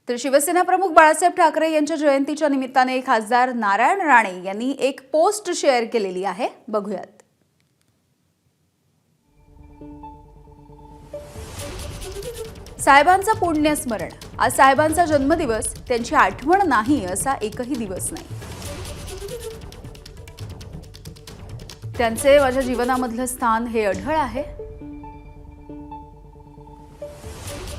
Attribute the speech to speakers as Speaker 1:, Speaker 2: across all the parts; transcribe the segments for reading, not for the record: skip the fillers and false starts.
Speaker 1: तर शिवसेना प्रमुख बाळासाहेब ठाकरे यांच्या जयंतीच्या निमित्ताने खासदार नारायण राणे यांनी एक पोस्ट शेअर केलेली आहे. बघूयात. साहेबांचं पुण्यस्मरण. आज साहेबांचा जन्मदिवस, त्यांची आठवण नाही असा एकही दिवस नाही. त्यांचे माझ्या जीवनामधलं स्थान हे अढळ आहे.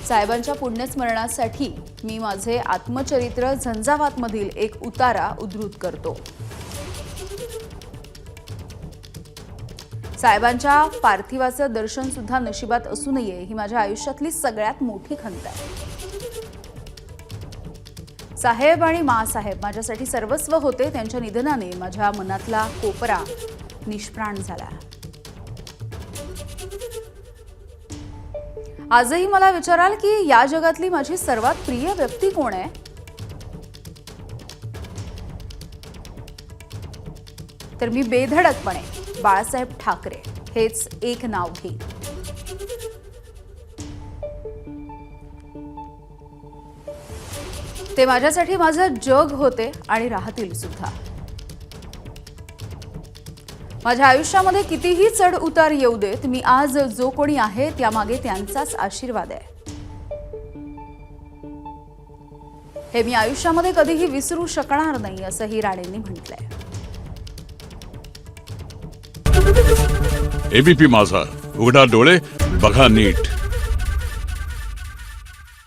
Speaker 1: साहेबांच्या पुण्यस्मरणासाठी मी माझे आत्मचरित्र झंझावातमधील एक उतारा उद्धृत करतो. साहेबांच्या पार्थिवाचं दर्शन सुद्धा नशिबात असू नये ही माझ्या आयुष्यातली सगळ्यात मोठी खंत आहे. साहेब आणि मासाहेब माझ्यासाठी सर्वस्व होते. त्यांच्या निधनाने माझ्या मनातला कोपरा निष्प्राण झाला. आजही मला विचाराल की या जगातली माझी सर्वात प्रिय व्यक्ती कोण आहे, तर मी बेधडकपणे बाळासाहेब ठाकरे हेच एक नाव घेईन. ते माझ्यासाठी माझं जग होते आणि राहतील सुद्धा. माझ्या आयुष्यामध्ये कितीही चढ उतार येऊ देत, मी आज जो कोणी आहे त्यामागे त्यांचाच आशीर्वाद आहे. हे मी आयुष्यामध्ये कधीही विसरू शकणार नाही असंही राणेंनी म्हटलंय.
Speaker 2: एबीपी माझा, उघडा डोळे बघा नीट.